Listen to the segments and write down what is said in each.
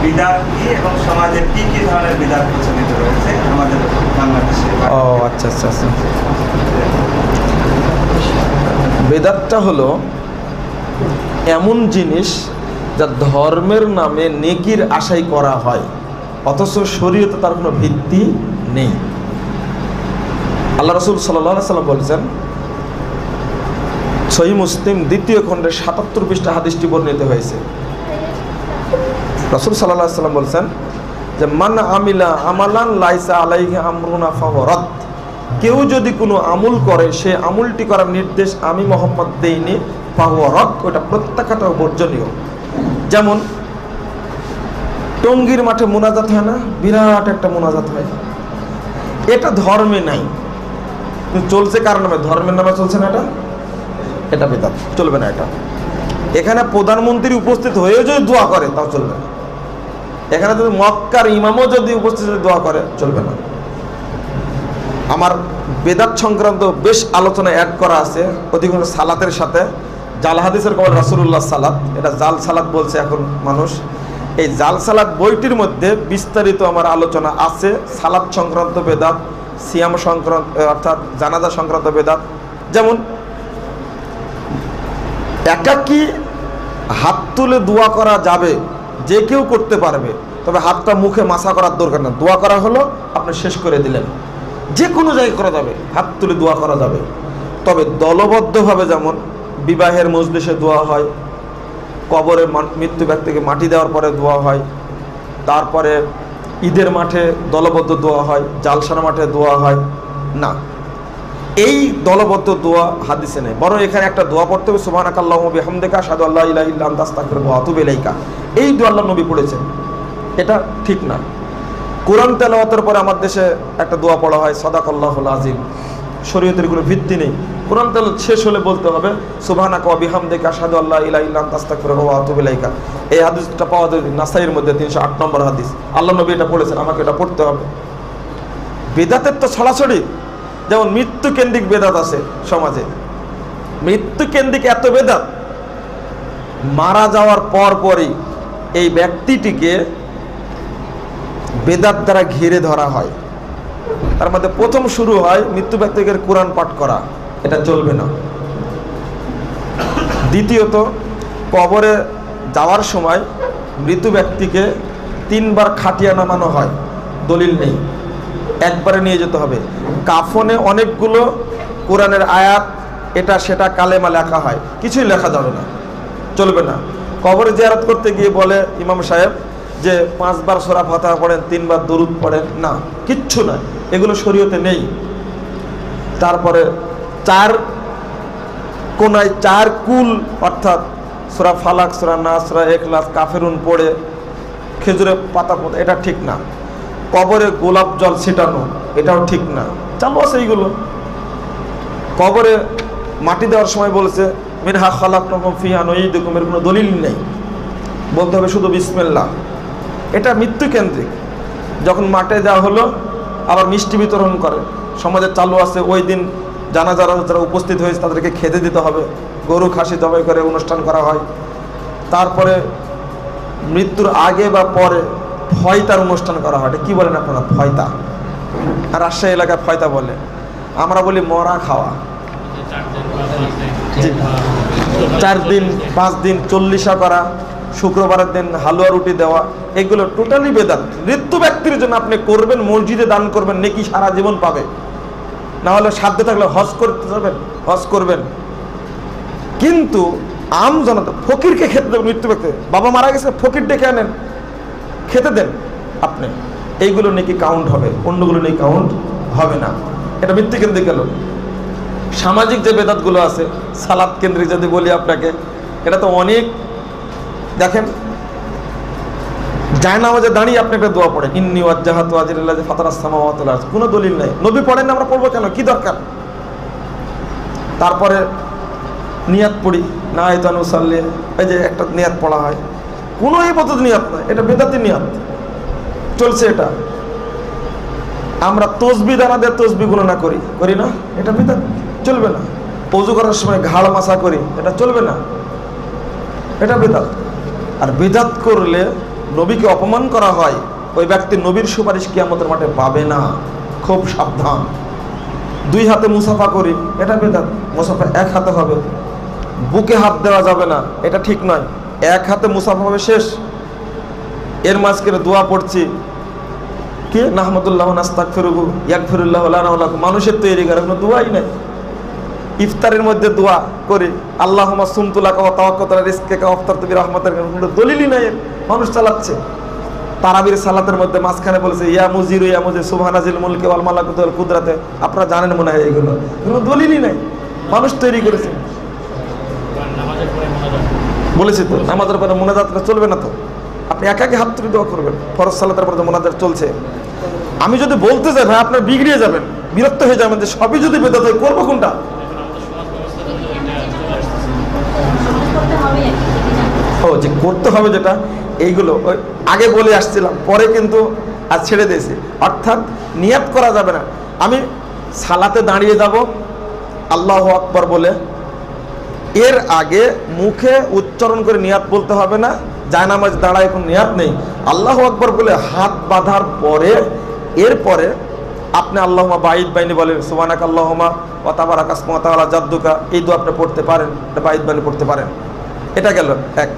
বিদআত কি এবং সমাজে কি কি ধরনের বিদআত প্রচলিত রয়েছে আমাদের বাংলাদেশে? ও আচ্ছা আচ্ছা আচ্ছা। বেদাতটা হলো এমন জিনিস যা ধর্মের নামে নেকির আশাই করা হয়, অথচ শরীয়তে তার কোনো ভিত্তি নেই। আল্লাহ রাসূল সাল্লাল্লাহু আলাইহি ওয়াসাল্লাম বলেছেন, সহিহ মুসলিম 2য় খণ্ডের 77 পৃষ্ঠা হাদিসটি বর্ণিত হয়েছে। রাসূল সাল্লাল্লাহু আলাইহি ওয়াসাল্লাম বলেছেন যে মান আমিলা আমালান লাইসা আলাইহি আমরুনা ফাহুয়া রাদ। কেউ যদি কোনো আমল করে, সে আমলটি করার নির্দেশ আমি মুহাম্মদ দেইনি, ফাহুয়া রাদ, ওটা প্রত্যাখ্যাত ও বর্জনীয়। যেমন টঙ্গীর মাঠে মোনাজাত হয় না, বিরাট একটা মোনাজাত হয়, এটা ধর্মে নাই, চলছে কার নামে? ধর্মের নামে চলছে না, এটা বিদআত, চলবে না। এটা এখানে প্রধানমন্ত্রী উপস্থিত হয়েও যদি দোয়া করে তাও চলবে না। এখানে যদি মক্কার ইমামও যদি উপস্থিত দোয়া করে চলবে না। আমার বেদাত সংক্রান্ত বেশ আলোচনা অ্যাড করা আছে, অধিকাংশ সালাতের সাথে। জাল হাদিসের কবর রাসূলুল্লাহ সালাত, এটা জাল সালাত বলছে এখন মানুষ। এই জাল সালাত বইটির মধ্যে বিস্তারিত আমার আলোচনা আছে, সালাত সংক্রান্ত বেদাত, সিয়াম সংক্রান্ত অর্থাৎ জানাজা সংক্রান্ত বেদাত। যেমন একাকী হাত তুলে দোয়া করা যাবে, যে কেউ করতে পারবে, তবে হাতটা মুখে মাসা করার দরকার না। দোয়া করা হলো, আপনি শেষ করে দিলেন, যে কোনো জায়গায় করা যাবে, হাত তুলে দোয়া করা যাবে। তবে দলবদ্ধভাবে, যেমন বিবাহের মজলিসে দোয়া হয়, কবরে মৃত্যু ব্যক্তিকে মাটি দেওয়ার পরে দোয়া হয়, তারপরে ঈদের মাঠে দলবদ্ধ দোয়া হয়, জালসার মাঠে দোয়া হয় না, এই দলবদ্ধ দোয়া হাদিসে নেই। বরং এখানে একটা দোয়া পড়তে হবে, সুবহানাকাল্লাহুম্মা ওয়া বিহামদিকা আশহাদু আল্লা ইলাহা ইল্লা আনতা আস্তাগফিরুকা ওয়া আতুবু ইলাইকা। এই দোয়া আল্লাহর নবী পড়েছেন, এটা ঠিক না। কোরআন তেলাওয়াতের পরে আমার দেশে একটা দোয়া পড়া হয়, সাদাকাল্লাহুল আযীম, শরীয়তের কোনো ভিত্তি নেই। কোরআন তেলাওয়াত শেষ হলে বলতে হবে সুবহানাকা ওয়া বিহামদিকা আশহাদু আল্লা ইলাহা ইল্লা আনতা আস্তাগফিরুকা ওয়া আতুবু ইলাইকা। এই হাদিসটা পাওয়া যায় নাসাইর মধ্যে 308 নম্বর হাদিস। আল্লাহর নবী এটা পড়েছেন, আমাকে এটা পড়তে হবে। বিদআতের তো ছড়াছড়ি। যেমন মৃত্যু কেন্দ্রিক বেদাত আছে সমাজে, মৃত্যু কেন্দ্রিক এত বেদাত, মারা যাওয়ার পরই এই ব্যক্তিটিকে বেদাত দ্বারা ঘিরে ধরা হয়। তার মধ্যে প্রথম শুরু হয় মৃত্যু ব্যক্তিকে কোরআন পাঠ করা, এটা চলবে না। দ্বিতীয়ত, কবরে যাওয়ার সময় মৃত ব্যক্তিকে 3 বার খাটিয়া নামানো হয়, দলিল নেই, একবারে নিয়ে যেতে হবে। কাফনে অনেকগুলো কোরআনের আয়াত, এটা সেটা কালেমা লেখা হয়, কিছুই লেখা যাবে না, চলবে না। কবরে জিয়ারত করতে গিয়ে বলে ইমাম সাহেব যে 5 বার সূরা ফাতিহা পড়েন, 3 বার দরুদ পড়েন, না, কিচ্ছু না, এগুলো শরীয়তে নেই। তারপরে 4 কোনায় 4 কুল, অর্থাৎ সূরা ফালাক, সূরা নাস, সূরা ইখলাস, কাফিরুন পড়ে খেজুরের পাতা পড়ে, এটা ঠিক না। কবরে গোলাপ জল ছিটানো, এটাও ঠিক না, চালু আছে এইগুলো। কবরে মাটি দেওয়ার সময় বলেছে মিনহা খালাকনাকুম ফিহা নুঈদুকুম, এর কোনো দলিল নেই, বলতে হবে শুধু বিসমিল্লাহ। এটা মৃত্যু কেন্দ্রিক। যখন মাঠে দেওয়া হলো, আবার মিষ্টি বিতরণ করে, সমাজে চালু আছে। ওই দিন জানাজারা যারা উপস্থিত হয়েছে তাদেরকে খেতে দিতে হবে, গরু খাসি জবাই করে অনুষ্ঠান করা হয়। তারপরে মৃত্যুর আগে বা পরে ফয়তার অনুষ্ঠান করা হয়। এটা কী বলেন আপনারা? ফয়তা। আর রাজশাহী এলাকায় ফয়তা বলে, আমরা বলি মরা খাওয়া। 4 দিন 5 দিন 40 করা, শুক্রবারের দিন হালুয়া রুটি দেওয়া, এগুলো টোটালি বেদাত। মৃত্যু ব্যক্তির জন্য আপনি করবেন, মসজিদে দান করবেন, নেকি সারা জীবন পাবে। না হলে সাধ্য থাকলে হজ করতে যাবেন, হজ করবেন। কিন্তু আম জনতা, ফকিরকে খেতে দেবেন। মৃত্যু ব্যক্তি, বাবা মারা গেছে, ফকির ডেকে আনেন, খেতে দেন আপনি, এইগুলো নাকি কাউন্ট হবে, অন্যগুলো নাকি কাউন্ট হবে না। এটা মৃত্যু কেন্দ্রিক গেল। সামাজিক যে বেদাতগুলো আছে, সালাত কেন্দ্রিক যদি বলি আপনাকে, এটা তো অনেক। দেখেন, জায়নামাজে দাঁড়িয়ে আপনি একটা দোয়া পড়েন, ইন্নী ওয়াজ্জাহাতু ওয়াজহিয়াল্লাযী ফাতারাস সামাওয়াতি ওয়াল আরদ, কোনো দলিল নাই। নবী পড়েন না, আমরা পড়বো কেন? কি দরকার? তারপরে নিয়াত পড়ি, না হয়তো অনুসাল্লি, এই যে একটা নিয়াত পড়া হয়, কোনো ইবাদত নিয়াত নয়, এটা বেদাতি নিয়াত চলছে। এটা আমরা তসবিহ দানা দিয়ে তসবিহ গণনা করি না, এটা বেদাত, চলবে না। ওযু করার সময় ঘাড় মাসা করি, এটা চলবে না, এটা বেদাত। আর বেদাত করলে নবীকে অপমান করা হয়, ওই ব্যক্তি নবীর সুপারিশ কিয়ামতের মাঠে পাবে না। খুব সাবধান। 2 হাতে মুসাফা করি, এটা বেদাত। মুসাফা 1 হাতে হবে। বুকে হাত দেওয়া যাবে না, এটা ঠিক নয়। 1 হাতে মুসাফা হবে, শেষ। এর মাঝখানে দোয়া পড়ছি, কি নাহমাদুল্লাহ নাস্তাগফিরুহু ইয়াগফিরুল্লাহু লানা ওয়া লাকুম, মানুষের তৈরি করা, কোনো দোয়াই নাই। ইফতারের মধ্যে দোয়া করি, আল্লাহুম্মা সুমতু লাকা ওয়া তাওয়াক্কালতু আলা রিজকিকা ওয়া আফতারতু বিরহমাতিকা, কোনো দলিলই নাই, মানুষ চালাচ্ছে। তারাবির সালাতের মধ্যে মাঝখানে বলেছে ইয়া মুজিরু ইয়া মুজির সুবহানাজিল মুলকি ওয়াল মালাকুতু ওয়াল কুদরাতে, আপনারা জানেন মনে হয় এগুলো, কোনো দলিলই নাই, মানুষ তৈরি করেছে। বলেছি তো নামাজের পরে মুনাজাতটা চলবে না, তো আপনি একাকে হাত তুলে দোয়া করবেন। ফরজ সালাতের পরে মুনাজাত চলছে। আমি যদি বলতে যাই ভাই, আপনার বিগড়িয়ে যাবেন, বিরক্ত হয়ে যাবেন, যে সবই যদি বেদাত হয় করবো কোনটা? ও যে করতে হবে যেটা, এইগুলো ওই আগে বলে আসছিলাম, পরে কিন্তু আজ ছেড়ে দিয়েছি। অর্থাৎ নিয়াত করা যাবে না। আমি সালাতে দাঁড়িয়ে যাব আল্লাহু আকবার বলে, এর আগে মুখে উচ্চারণ করে নিয়াত বলতে হবে না। জায়নামাজ দাঁড়ায় কোনো নিয়াত নেই। আল্লাহু আকবার বলে হাত বাঁধার পরে, এরপরে আপনি আল্লাহুম্মা বাইদ বাইনি বলেন, সুবহানাকা আল্লাহুম্মা ওয়া তাবারাকা ইসমুকা ওয়া তাআলা জাদ্দুকা, এই দোয়া আপনি পড়তে পারেন, এটা বাইদ বাইনি পড়তে পারেন। এটা গেল এক।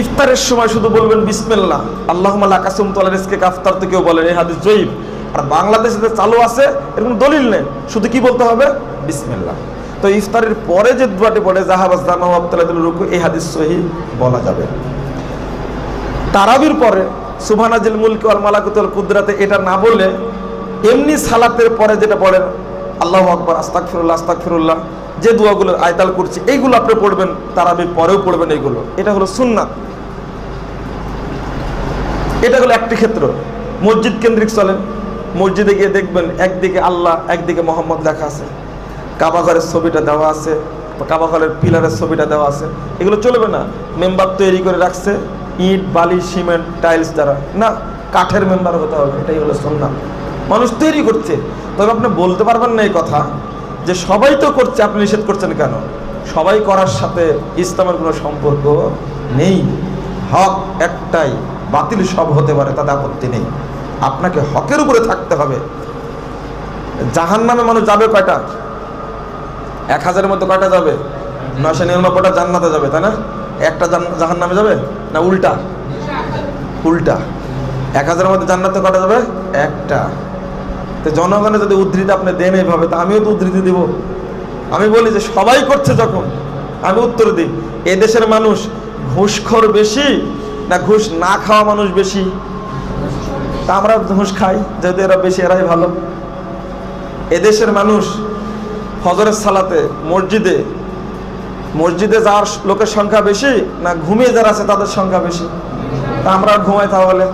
ইফতারের সময় শুধু বলবেন বিসমিল্লাহ, আল্লাহুম্মা লাকা সুমতু আলা রিজকিকা আফতারতু, কেউ বলেন, এই হাদিস জয়ীফ। আর বাংলাদেশে চালু আছে, এরকম দলিল নেই, শুধু কি বলতে হবে? বিসমিল্লাহ। তো ইফতারের পরে যে দোয়াটি পড়ে জাহাবাজ জামা ওয়াবতালাতুল রুকু, এই হাদিস সহিহ বলা যাবে। তারাবির পরে সুবহানাজিল মুলকি ওয়াল মালাকুতু ওয়াল কুদরাতে, এটা না বলে এমনি সালাতের পরে যেটা পড়েন আল্লাহু আকবার আস্তাগফিরুল্লাহ আস্তাগফিরুল্লাহ, যে দোয়াগুলো আয়াতাল কুরসি, এইগুলো আপনি পড়বেন, তারাবির পরেও পড়বেন এইগুলো। এটা হলো সুন্নাত। এটা হলো একটি ক্ষেত্র। মসজিদ কেন্দ্রিক চলেন, মসজিদে গিয়ে দেখবেন একদিকে আল্লাহ, একদিকে মোহাম্মদ লেখা আছে, কাবা ঘরের ছবিটা দেওয়া আছে, কাবা ঘরের পিলারের ছবিটা দেওয়া আছে, এগুলো চলবে না। মেম্বার তৈরি করে রাখছে ইট বালি সিমেন্ট টাইলস দ্বারা, না, কাঠের মেম্বার হতে হবে, এটাই হলো সুন্নাত। মানুষ তৈরি করছে। তবে আপনি বলতে পারবেন না এই কথা যে সবাই তো করছে, আপনি নিষেধ করছেন কেন? সবাই করার সাথে ইসলামের কোনো সম্পর্ক নেই। হক একটাই, বাতিল সব হতে পারে, তাতে আপত্তি নেই। আপনাকে হকের উপরে থাকতে হবে। জাহান্নামে মানুষ যাবে কয়টা? 1000-এর মধ্যে কয়টা যাবে? 999টা জান্নাতে যাবে, তাই না? একটা জাহান্নামে যাবে না? উল্টা উল্টা। 1000-এর মধ্যে জান্নাতে কয়টা যাবে? একটা। তো জনগণে যদি উদ্ধৃতি আপনি দেন এইভাবে, তা আমিও তো উদ্ধৃতি দিব। আমি বলি যে সবাই করছে যখন, আমি উত্তর দিই, এদেশের মানুষ ঘুষখোর বেশি না ঘুষ না খাওয়া মানুষ বেশি? তা আমরা ঘুষ খাই, যেহেতু এরা বেশি, এরাই ভালো। এদেশের মানুষ ফজরের সালাতে মসজিদে যাওয়ার লোকের সংখ্যা বেশি না ঘুমিয়ে যারা আছে তাদের সংখ্যা বেশি? তা আমরা ঘুমাই, তাহলে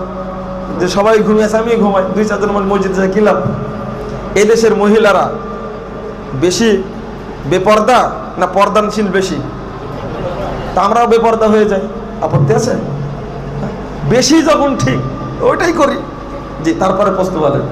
যে সবাই ঘুমিয়েছে আমি ঘুমাই, 2-4 জন মসজিদে যায়, কি লাভ? এদেশের মহিলারা বেশি বেপর্দা না পর্দানশীল বেশি? তা আমরাও বেপর্দা হয়ে যাই, আপত্তি আছে? বেশি যখন ঠিক ওইটাই করি। জি, তারপরে প্রশ্ন বলেন।